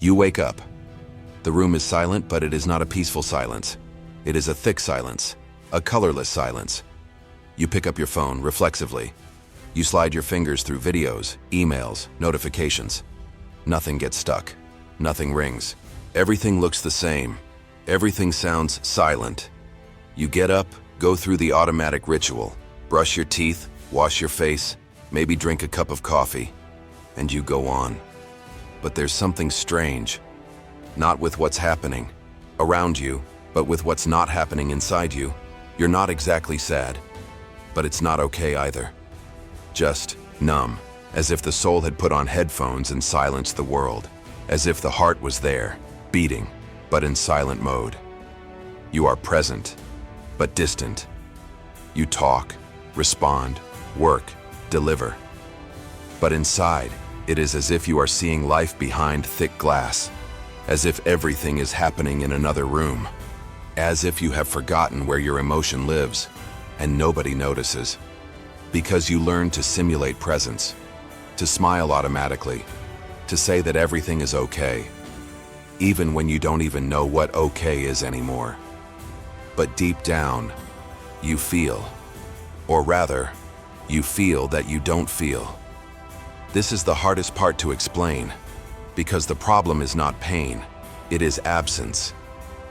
You wake up. The room is silent, but it is not a peaceful silence. It is a thick silence, a colorless silence. You pick up your phone reflexively. You slide your fingers through videos, emails, notifications. Nothing gets stuck. Nothing rings. Everything looks the same. Everything sounds silent. You get up, go through the automatic ritual, brush your teeth, wash your face, maybe drink a cup of coffee, and you go on. But there's something strange. Not with what's happening around you, but with what's not happening inside you. You're not exactly sad, but it's not okay either. Just numb, as if the soul had put on headphones and silenced the world, as if the heart was there, beating, but in silent mode. You are present, but distant. You talk, respond, work, deliver. But inside, it is as if you are seeing life behind thick glass, as if everything is happening in another room, as if you have forgotten where your emotion lives, and nobody notices. Because you learn to simulate presence, to smile automatically, to say that everything is okay, even when you don't even know what okay is anymore. But deep down, you feel, or rather, you feel that you don't feel. This is the hardest part to explain, because the problem is not pain, it is absence.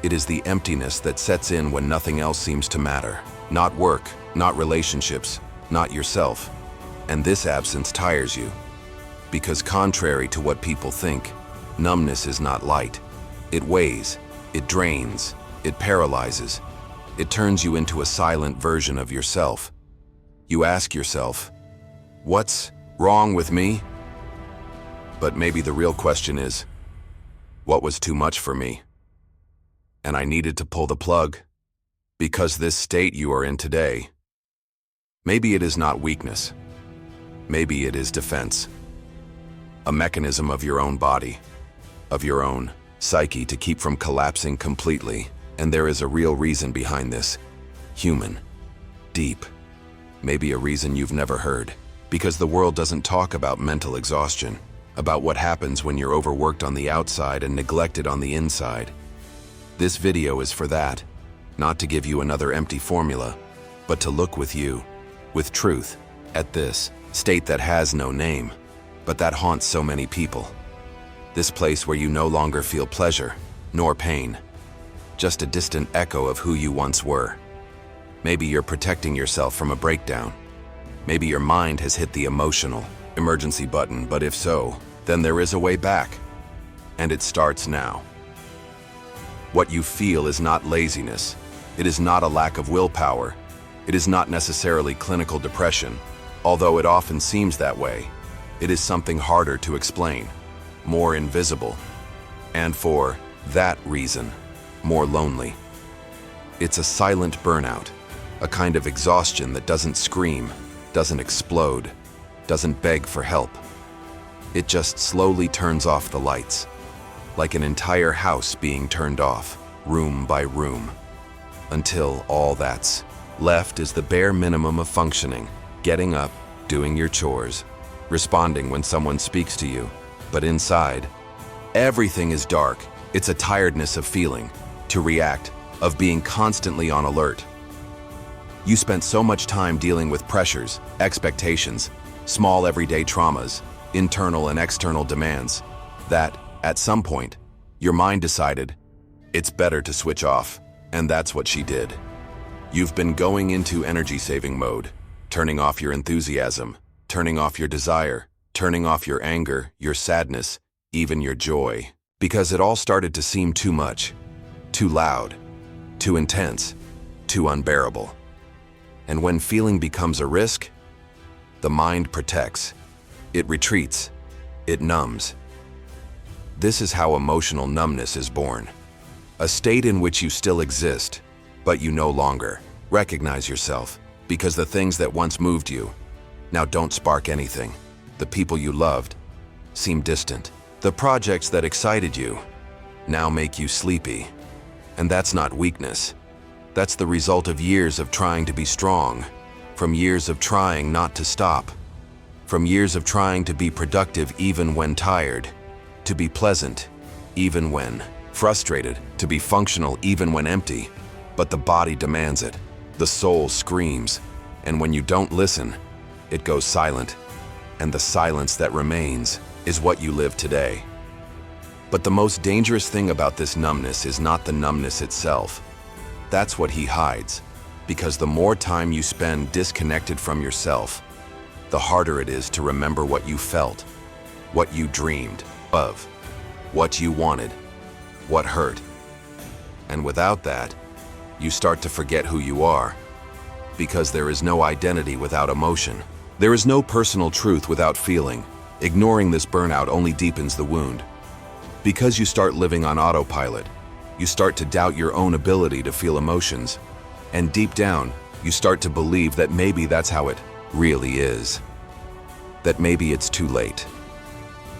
It is the emptiness that sets in when nothing else seems to matter. Not work, not relationships, not yourself. And this absence tires you. Because contrary to what people think, numbness is not light. It weighs, it drains, it paralyzes. It turns you into a silent version of yourself. You ask yourself, what's wrong with me? But maybe the real question is, what was too much for me? And I needed to pull the plug, because this state you are in today, maybe it is not weakness. Maybe it is defense. A mechanism of your own body, of your own psyche to keep from collapsing completely. And there is a real reason behind this. Human. Deep. Maybe a reason you've never heard. Because the world doesn't talk about mental exhaustion, about what happens when you're overworked on the outside and neglected on the inside. This video is for that. Not to give you another empty formula, but to look with you, with truth, at this state that has no name, but that haunts so many people. This place where you no longer feel pleasure, nor pain. Just a distant echo of who you once were. Maybe you're protecting yourself from a breakdown. Maybe your mind has hit the emotional emergency button, but if so, then there is a way back. And it starts now. What you feel is not laziness. It is not a lack of willpower. It is not necessarily clinical depression, although it often seems that way. It is something harder to explain, more invisible, and for that reason, more lonely. It's a silent burnout, a kind of exhaustion that doesn't scream, doesn't explode, doesn't beg for help. It just slowly turns off the lights, like an entire house being turned off, room by room, until all that's left is the bare minimum of functioning, getting up, doing your chores, responding when someone speaks to you. But inside, everything is dark. It's a tiredness of feeling, to react, of being constantly on alert. You spent so much time dealing with pressures, expectations, small everyday traumas, internal and external demands, that, at some point, your mind decided, it's better to switch off, and that's what she did. You've been going into energy-saving mode, turning off your enthusiasm, turning off your desire, turning off your anger, your sadness, even your joy, because it all started to seem too much, too loud, too intense, too unbearable. And when feeling becomes a risk, the mind protects, it retreats, it numbs. This is how emotional numbness is born. A state in which you still exist, but you no longer recognize yourself, because the things that once moved you now don't spark anything. The people you loved seem distant. The projects that excited you now make you sleepy. And that's not weakness. That's the result of years of trying to be strong, from years of trying not to stop, from years of trying to be productive even when tired, to be pleasant, even when frustrated, to be functional even when empty. But the body demands it. The soul screams. And when you don't listen, it goes silent. And the silence that remains is what you live today. But the most dangerous thing about this numbness is not the numbness itself. That's what he hides. Because the more time you spend disconnected from yourself, the harder it is to remember what you felt, what you dreamed of, what you wanted, what hurt. And without that, you start to forget who you are. Because there is no identity without emotion. There is no personal truth without feeling. Ignoring this burnout only deepens the wound. Because you start living on autopilot, you start to doubt your own ability to feel emotions. And deep down, you start to believe that maybe that's how it really is. That maybe it's too late.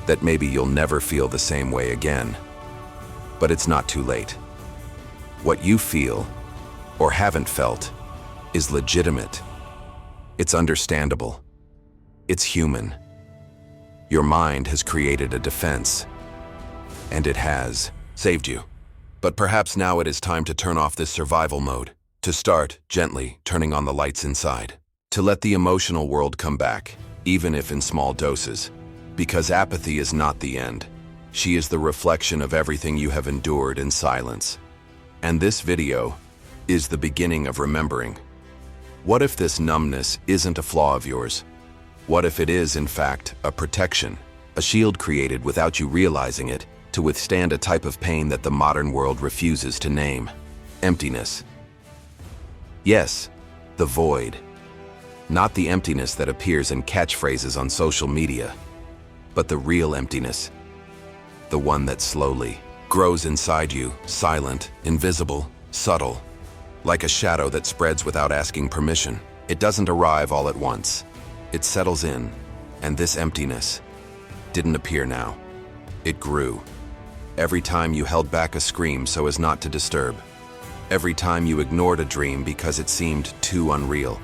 That maybe you'll never feel the same way again. But it's not too late. What you feel, or haven't felt, is legitimate. It's understandable. It's human. Your mind has created a defense, and it has saved you. But perhaps now it is time to turn off this survival mode, to start gently turning on the lights inside, to let the emotional world come back, even if in small doses. Because apathy is not the end. She is the reflection of everything you have endured in silence. And this video is the beginning of remembering. What if this numbness isn't a flaw of yours? What if it is, in fact, a protection, a shield created without you realizing it, to withstand a type of pain that the modern world refuses to name? Emptiness. Yes, the void. Not the emptiness that appears in catchphrases on social media, but the real emptiness. The one that slowly grows inside you, silent, invisible, subtle. Like a shadow that spreads without asking permission. It doesn't arrive all at once. It settles in, and this emptiness didn't appear now. It grew. Every time you held back a scream so as not to disturb. Every time you ignored a dream because it seemed too unreal.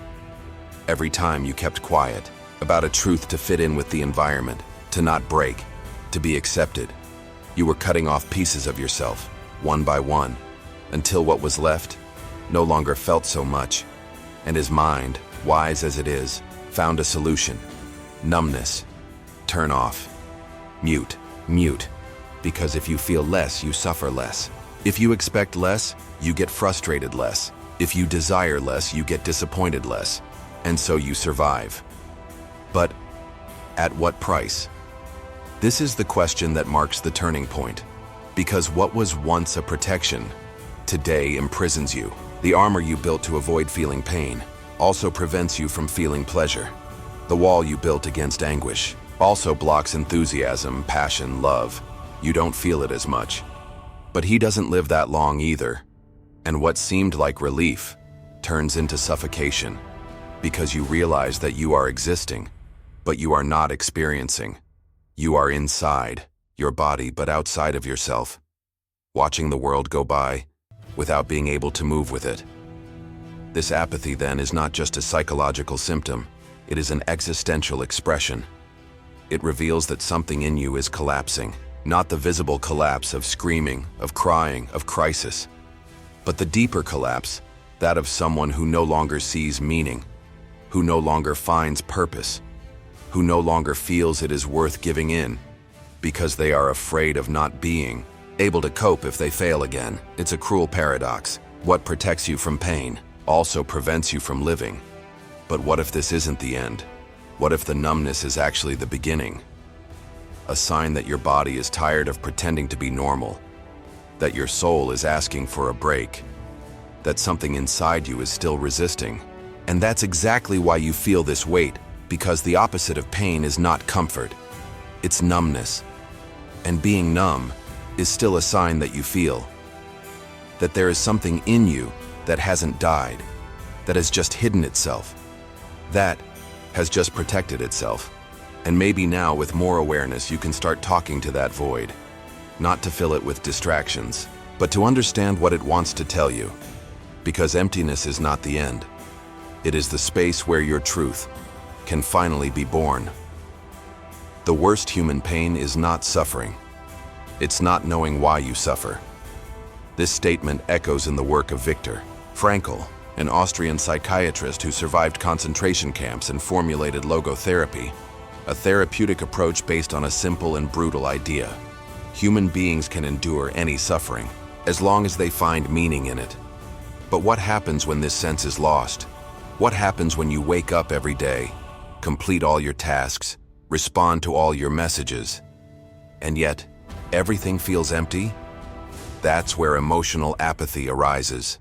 Every time you kept quiet about a truth to fit in with the environment, to not break, to be accepted. You were cutting off pieces of yourself, one by one, until what was left no longer felt so much, and his mind, wise as it is, found a solution. Numbness. Turn off. Mute. Mute. Because if you feel less, you suffer less. If you expect less, you get frustrated less. If you desire less, you get disappointed less. And so you survive. But at what price? This is the question that marks the turning point. Because what was once a protection, today imprisons you. The armor you built to avoid feeling pain also prevents you from feeling pleasure. The wall you built against anguish also blocks enthusiasm, passion, love. You don't feel it as much. But he doesn't live that long either. And what seemed like relief turns into suffocation. Because you realize that you are existing, but you are not experiencing. You are inside your body, but outside of yourself, watching the world go by without being able to move with it. This apathy, then, is not just a psychological symptom. It is an existential expression. It reveals that something in you is collapsing, not the visible collapse of screaming, of crying, of crisis, but the deeper collapse, that of someone who no longer sees meaning, who no longer finds purpose, who no longer feels it is worth giving in, because they are afraid of not being able to cope if they fail again. It's a cruel paradox. What protects you from pain also prevents you from living. But what if this isn't the end? What if the numbness is actually the beginning? A sign that your body is tired of pretending to be normal, that your soul is asking for a break, that something inside you is still resisting. And that's exactly why you feel this weight, because the opposite of pain is not comfort, it's numbness. And being numb is still a sign that you feel, that there is something in you that hasn't died, that has just hidden itself, that has just protected itself. And maybe now, with more awareness, you can start talking to that void, not to fill it with distractions, but to understand what it wants to tell you. Because emptiness is not the end. It is the space where your truth can finally be born. The worst human pain is not suffering. It's not knowing why you suffer. This statement echoes in the work of Viktor Frankl, an Austrian psychiatrist who survived concentration camps and formulated logotherapy, a therapeutic approach based on a simple and brutal idea. Human beings can endure any suffering, as long as they find meaning in it. But what happens when this sense is lost? What happens when you wake up every day, complete all your tasks, respond to all your messages, and yet everything feels empty? That's where emotional apathy arises.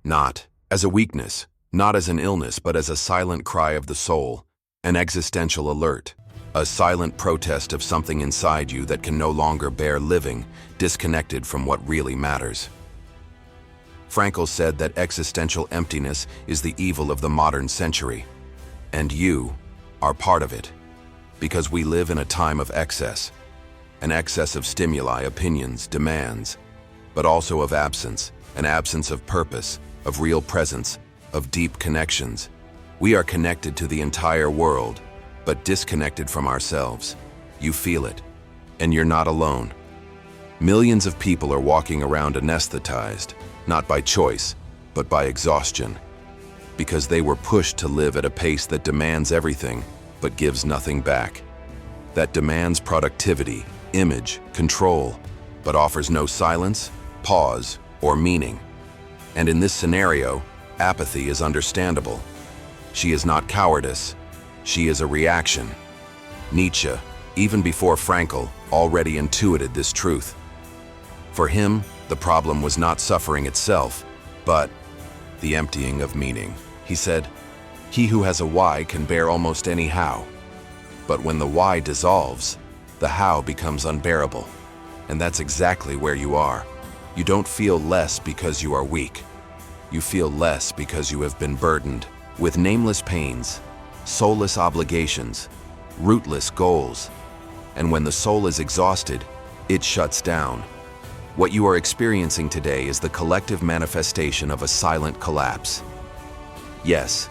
Not as a weakness, not as an illness, but as a silent cry of the soul, an existential alert, a silent protest of something inside you that can no longer bear living, disconnected from what really matters. Frankl said that existential emptiness is the evil of the modern century, and you are part of it, because we live in a time of excess, an excess of stimuli, opinions, demands, but also of absence, an absence of purpose, of real presence, of deep connections. We are connected to the entire world, but disconnected from ourselves. You feel it, and you're not alone. Millions of people are walking around anesthetized, not by choice, but by exhaustion, because they were pushed to live at a pace that demands everything, but gives nothing back. That demands productivity, image, control, but offers no silence, pause, or meaning. And in this scenario, apathy is understandable. She is not cowardice, she is a reaction. Nietzsche, even before Frankl, already intuited this truth. For him, the problem was not suffering itself, but the emptying of meaning. He said, "He who has a why can bear almost any how. But when the why dissolves, the how becomes unbearable." And that's exactly where you are. You don't feel less because you are weak. You feel less because you have been burdened with nameless pains, soulless obligations, rootless goals. And when the soul is exhausted, it shuts down. What you are experiencing today is the collective manifestation of a silent collapse. Yes,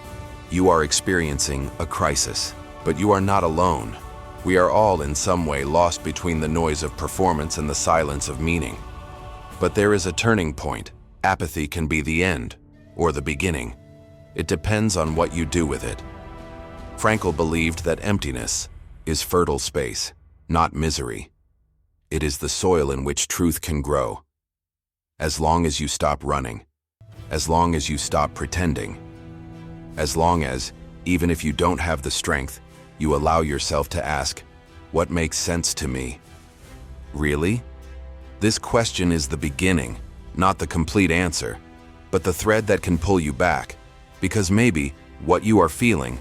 you are experiencing a crisis, but you are not alone. We are all in some way lost between the noise of performance and the silence of meaning. But there is a turning point. Apathy can be the end, or the beginning. It depends on what you do with it. Frankl believed that emptiness is fertile space, not misery. It is the soil in which truth can grow. As long as you stop running, as long as you stop pretending, as long as, even if you don't have the strength, you allow yourself to ask, what makes sense to me? Really? This question is the beginning, not the complete answer, but the thread that can pull you back, because maybe what you are feeling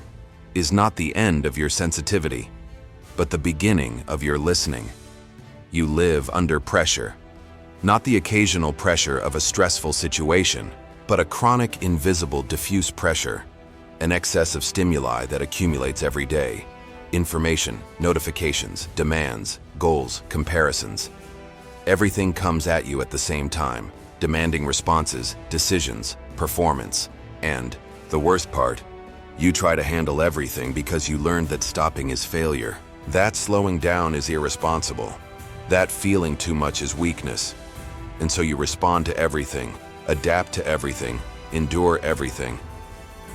is not the end of your sensitivity, but the beginning of your listening. You live under pressure, not the occasional pressure of a stressful situation, but a chronic, invisible, diffuse pressure, an excess of stimuli that accumulates every day. Information, notifications, demands, goals, comparisons. Everything comes at you at the same time, demanding responses, decisions, performance, and, the worst part, you try to handle everything because you learned that stopping is failure. That slowing down is irresponsible. That feeling too much is weakness. And so you respond to everything, adapt to everything, endure everything.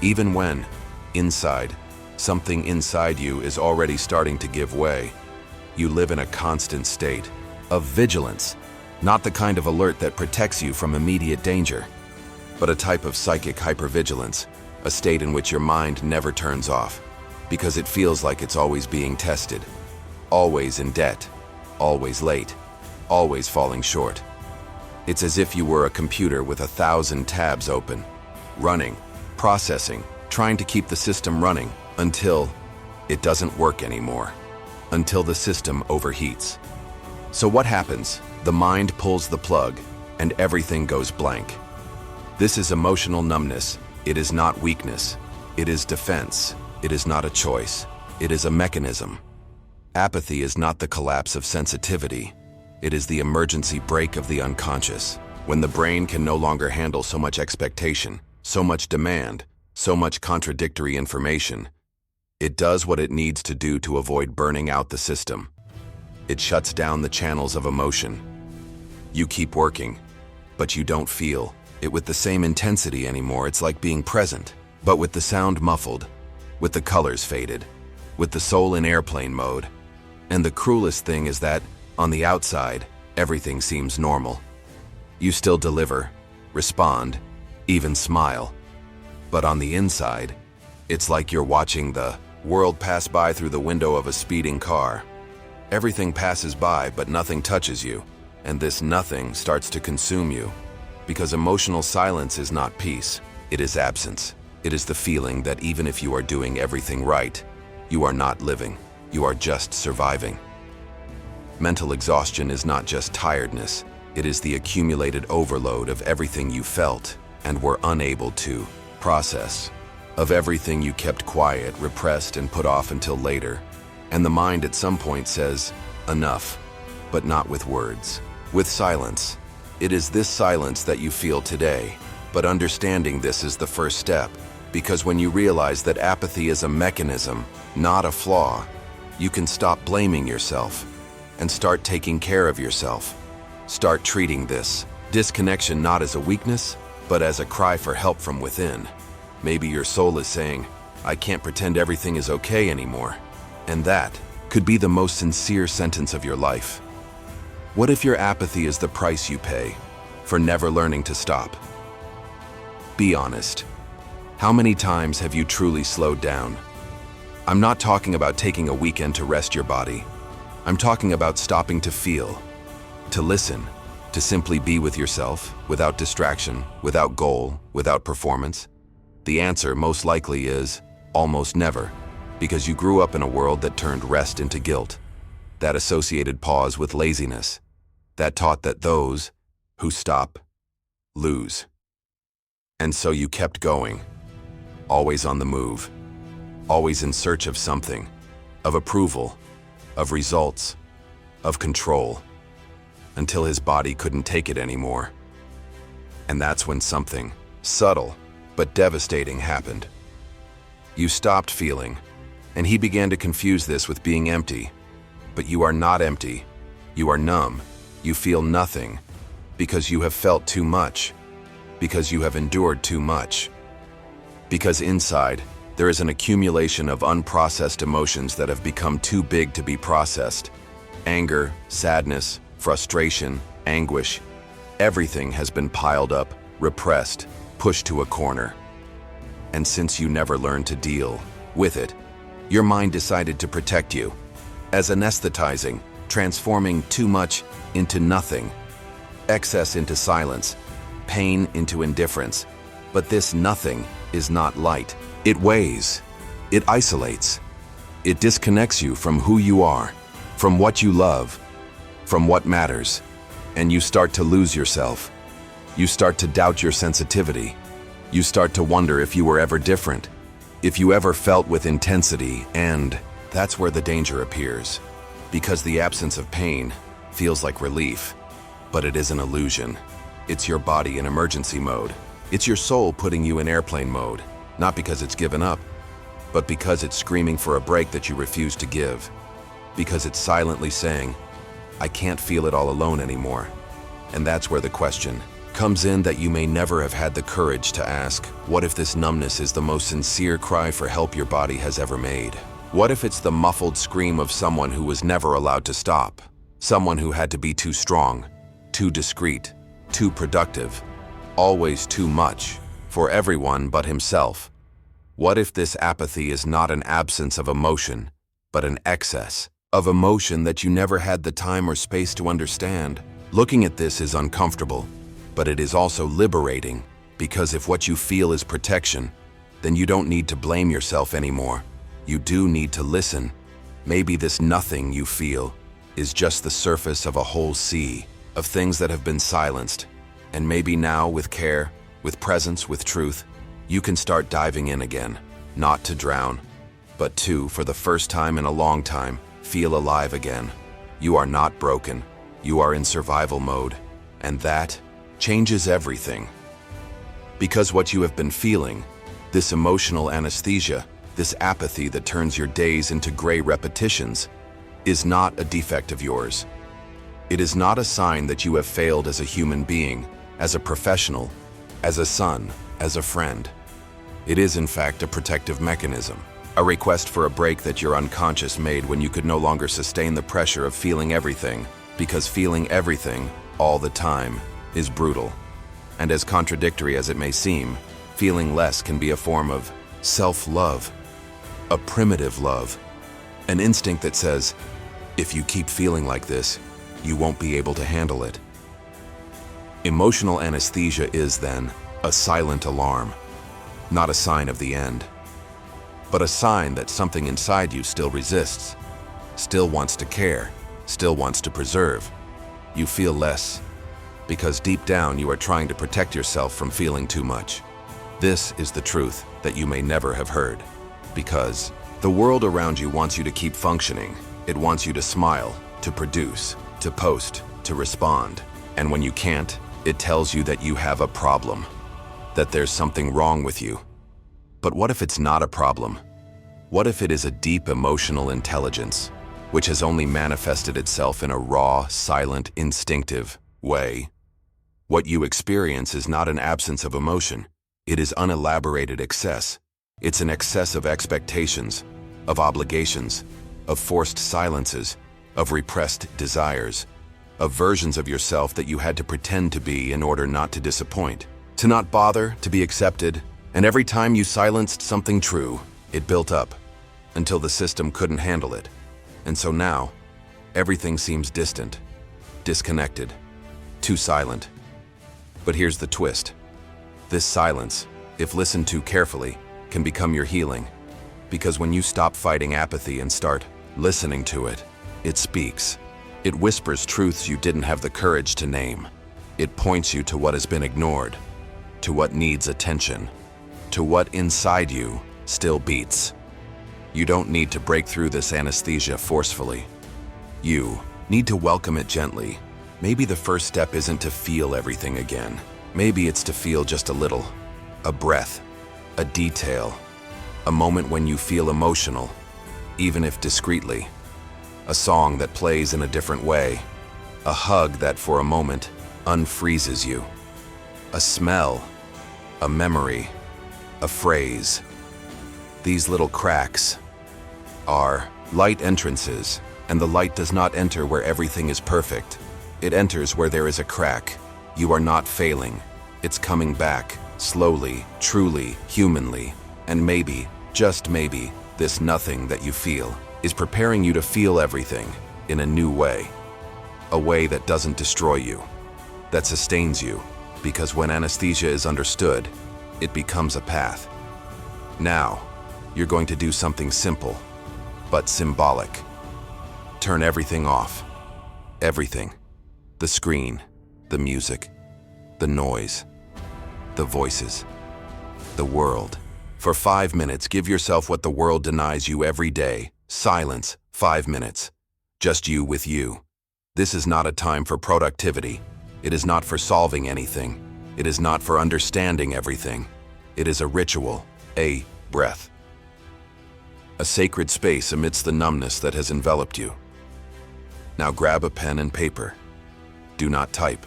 Even when, inside, something inside you is already starting to give way. You live in a constant state of vigilance, not the kind of alert that protects you from immediate danger, but a type of psychic hypervigilance, a state in which your mind never turns off, because it feels like it's always being tested, always in debt, always late, always falling short. It's as if you were a computer with 1,000 tabs open, running, processing, trying to keep the system running until it doesn't work anymore, until the system overheats. So what happens? The mind pulls the plug and everything goes blank. This is emotional numbness. It is not weakness. It is defense. It is not a choice. It is a mechanism. Apathy is not the collapse of sensitivity. It is the emergency brake of the unconscious, when the brain can no longer handle so much expectation, so much demand, so much contradictory information. It does what it needs to do to avoid burning out the system. It shuts down the channels of emotion. You keep working, but you don't feel it with the same intensity anymore. It's like being present, but with the sound muffled, with the colors faded, with the soul in airplane mode. And the cruelest thing is that, on the outside, everything seems normal. You still deliver, respond, even smile. But on the inside, it's like you're watching the world pass by through the window of a speeding car. Everything passes by, but nothing touches you, and this nothing starts to consume you. Because emotional silence is not peace, it is absence. It is the feeling that even if you are doing everything right, you are not living, you are just surviving. Mental exhaustion is not just tiredness, it is the accumulated overload of everything you felt and were unable to process, of everything you kept quiet, repressed, and put off until later. And the mind at some point says, enough, but not with words, with silence. It is this silence that you feel today, but understanding this is the first step, because when you realize that apathy is a mechanism, not a flaw, you can stop blaming yourself and start taking care of yourself. Start treating this disconnection not as a weakness, but as a cry for help from within. Maybe your soul is saying, I can't pretend everything is okay anymore. And that could be the most sincere sentence of your life. What if your apathy is the price you pay for never learning to stop? Be honest. How many times have you truly slowed down? I'm not talking about taking a weekend to rest your body. I'm talking about stopping to feel, to listen, to simply be with yourself, without distraction, without goal, without performance. The answer most likely is almost never, because you grew up in a world that turned rest into guilt, that associated pause with laziness, that taught that those who stop lose. And so you kept going, always on the move, always in search of something, of approval, of results, of control, until his body couldn't take it anymore. And that's when something subtle but devastating happened. You stopped feeling, and he began to confuse this with being empty. But you are not empty. You are numb. You feel nothing, because you have felt too much, because you have endured too much. Because inside, there is an accumulation of unprocessed emotions that have become too big to be processed. Anger, sadness, frustration, anguish. Everything has been piled up, repressed, pushed to a corner. And since you never learned to deal with it, your mind decided to protect you, as anesthetizing, transforming too much into nothing, excess into silence, pain into indifference. But this nothing is not light. It weighs, it isolates, it disconnects you from who you are, from what you love, from what matters, and you start to lose yourself. You start to doubt your sensitivity. You start to wonder if you were ever different, if you ever felt with intensity, and that's where the danger appears. Because the absence of pain feels like relief, but it is an illusion. It's your body in emergency mode. It's your soul putting you in airplane mode, not because it's given up, but because it's screaming for a break that you refuse to give. Because it's silently saying, I can't feel it all alone anymore. And that's where the question comes in that you may never have had the courage to ask, what if this numbness is the most sincere cry for help your body has ever made? What if it's the muffled scream of someone who was never allowed to stop? Someone who had to be too strong, too discreet, too productive, always too much, for everyone but himself. What if this apathy is not an absence of emotion, but an excess of emotion that you never had the time or space to understand? Looking at this is uncomfortable, but it is also liberating, because if what you feel is protection, then you don't need to blame yourself anymore. You do need to listen. Maybe this nothing you feel is just the surface of a whole sea of things that have been silenced. And maybe now, with care, with presence, with truth, you can start diving in again, not to drown, but to, for the first time in a long time, feel alive again. You are not broken. You are in survival mode, and that changes everything. Because what you have been feeling, this emotional anesthesia, this apathy that turns your days into gray repetitions, is not a defect of yours. It is not a sign that you have failed as a human being, as a professional, as a son, as a friend. It is in fact a protective mechanism, a request for a break that your unconscious made when you could no longer sustain the pressure of feeling everything, because feeling everything, all the time, is brutal. And as contradictory as it may seem, feeling less can be a form of self-love, a primitive love, an instinct that says, if you keep feeling like this, you won't be able to handle it. Emotional anesthesia is, then, a silent alarm, not a sign of the end, but a sign that something inside you still resists, still wants to care, still wants to preserve. You feel less, because deep down you are trying to protect yourself from feeling too much. This is the truth that you may never have heard, because the world around you wants you to keep functioning. It wants you to smile, to produce, to post, to respond. And when you can't, it tells you that you have a problem, that there's something wrong with you. But what if it's not a problem? What if it is a deep emotional intelligence, which has only manifested itself in a raw, silent, instinctive way? What you experience is not an absence of emotion. It is unelaborated excess. It's an excess of expectations, of obligations, of forced silences, of repressed desires, of versions of yourself that you had to pretend to be in order not to disappoint, to not bother, to be accepted. And every time you silenced something true, it built up, until the system couldn't handle it. And so now, everything seems distant, disconnected, too silent. But here's the twist. This silence, if listened to carefully, can become your healing. Because when you stop fighting apathy and start listening to it, it speaks. It whispers truths you didn't have the courage to name. It points you to what has been ignored, to what needs attention, to what inside you still beats. You don't need to break through this anesthesia forcefully. You need to welcome it gently. Maybe the first step isn't to feel everything again. Maybe it's to feel just a little, a breath, a detail, a moment when you feel emotional, even if discreetly, a song that plays in a different way, a hug that for a moment unfreezes you, a smell, a memory, a phrase. These little cracks are light entrances, and the light does not enter where everything is perfect. It enters where there is a crack. You are not failing. It's coming back, slowly, truly, humanly. And maybe, just maybe, this nothing that you feel is preparing you to feel everything in a new way. A way that doesn't destroy you, that sustains you, because when anesthesia is understood, it becomes a path. Now, you're going to do something simple, but symbolic. Turn everything off. Everything. The screen, the music, the noise, the voices, the world. For 5 minutes, give yourself what the world denies you every day. Silence, 5 minutes. Just you with you. This is not a time for productivity. It is not for solving anything. It is not for understanding everything. It is a ritual, a breath. A sacred space amidst the numbness that has enveloped you. Now grab a pen and paper. Do not type.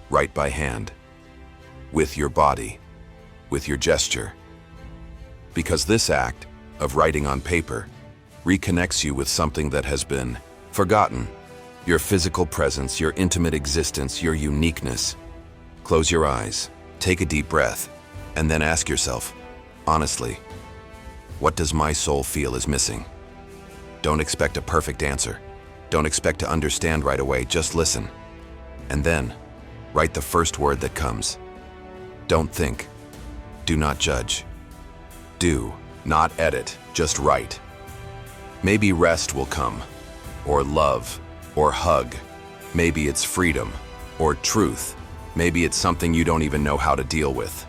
Write by hand. With your body. With your gesture. Because this act of writing on paper reconnects you with something that has been forgotten. Your physical presence, your intimate existence, your uniqueness. Close your eyes, take a deep breath, and then ask yourself, honestly, what does my soul feel is missing? Don't expect a perfect answer. Don't expect to understand right away, just listen. And then, write the first word that comes. Don't think. Do not judge. Do not edit, just write. Maybe rest will come, or love, or hug. Maybe it's freedom, or truth. Maybe it's something you don't even know how to deal with.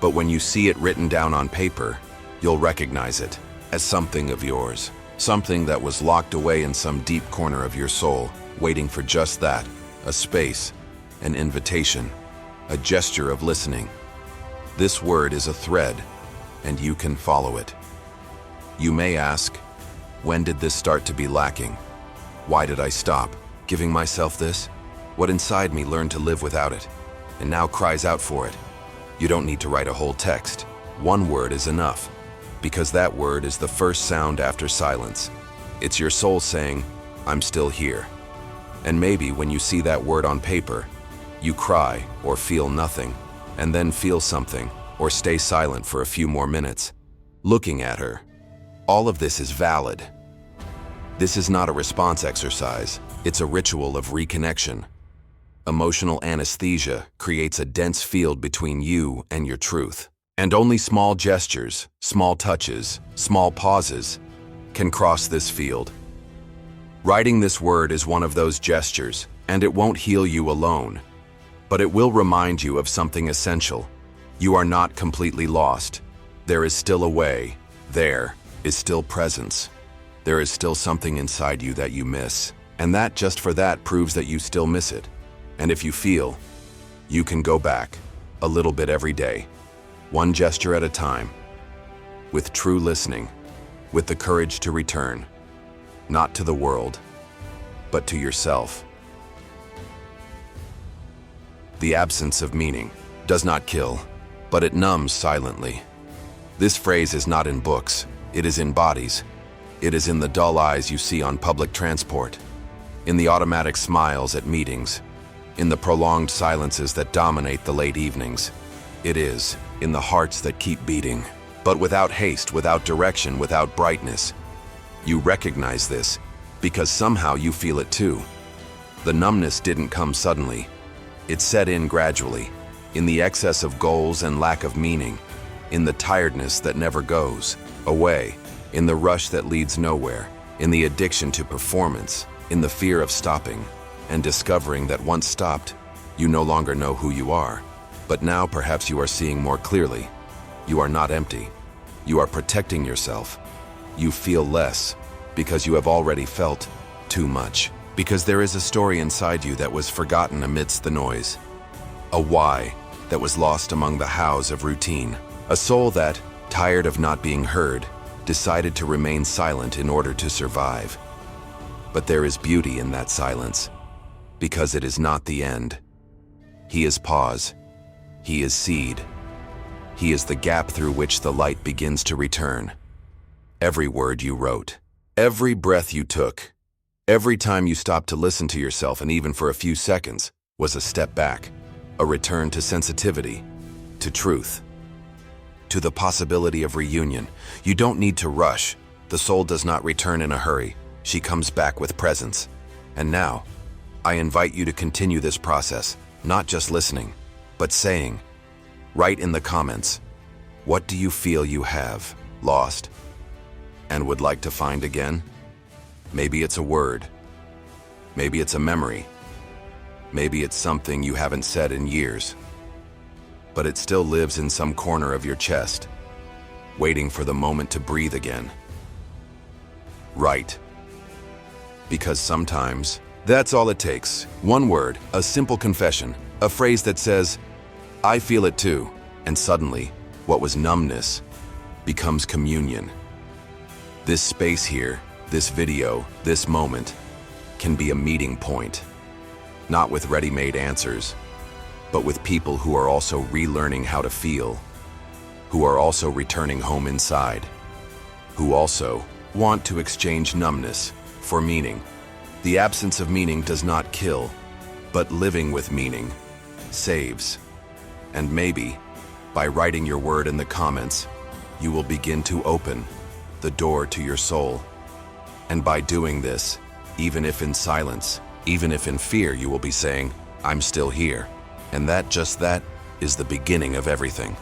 But when you see it written down on paper, you'll recognize it as something of yours, something that was locked away in some deep corner of your soul, waiting for just that, a space, an invitation, a gesture of listening. This word is a thread, and you can follow it. You may ask, When did this start to be lacking? Why did I stop giving myself this? What inside me learned to live without it, and now cries out for it? You don't need to write a whole text. One word is enough, because that word is the first sound after silence. It's your soul saying, I'm still here. And maybe when you see that word on paper, you cry or feel nothing, and then feel something, or stay silent for a few more minutes, looking at her. All of this is valid. This is not a response exercise, it's a ritual of reconnection. Emotional anesthesia creates a dense field between you and your truth. And only small gestures, small touches, small pauses can cross this field. Writing this word is one of those gestures, and it won't heal you alone. But it will remind you of something essential. You are not completely lost. There is still a way. There is still presence. There is still something inside you that you miss. And that, just for that, proves that you still miss it. And if you feel, you can go back a little bit every day, one gesture at a time, with true listening, with the courage to return, not to the world, but to yourself. The absence of meaning does not kill, but it numbs silently. This phrase is not in books, it is in bodies. It is in the dull eyes you see on public transport, in the automatic smiles at meetings, in the prolonged silences that dominate the late evenings. It is in the hearts that keep beating, but without haste, without direction, without brightness. You recognize this because somehow you feel it too. The numbness didn't come suddenly. It set in gradually, in the excess of goals and lack of meaning, in the tiredness that never goes away, in the rush that leads nowhere, in the addiction to performance, in the fear of stopping, and discovering that once stopped, you no longer know who you are. But now perhaps you are seeing more clearly. You are not empty. You are protecting yourself. You feel less because you have already felt too much. Because there is a story inside you that was forgotten amidst the noise. A why that was lost among the hows of routine. A soul that, tired of not being heard, decided to remain silent in order to survive. But there is beauty in that silence, because it is not the end. He is pause. He is seed. He is the gap through which the light begins to return. Every word you wrote, every breath you took, every time you stopped to listen to yourself, and even for a few seconds, was a step back, a return to sensitivity, to truth, to the possibility of reunion. You don't need to rush. The soul does not return in a hurry. She comes back with presence. And now, I invite you to continue this process, not just listening, but saying. Write in the comments, what do you feel you have lost and would like to find again? Maybe it's a word. Maybe it's a memory. Maybe it's something you haven't said in years. But it still lives in some corner of your chest, waiting for the moment to breathe again. Write. Because sometimes, that's all it takes. One word, a simple confession, a phrase that says, I feel it too, and suddenly, what was numbness becomes communion. This space here, this video, this moment, can be a meeting point. Not with ready-made answers, but with people who are also relearning how to feel, who are also returning home inside, who also want to exchange numbness for meaning. The absence of meaning does not kill, but living with meaning saves. And maybe, by writing your word in the comments, you will begin to open the door to your soul. And by doing this, even if in silence, even if in fear, you will be saying, I'm still here. And that, just that, is the beginning of everything.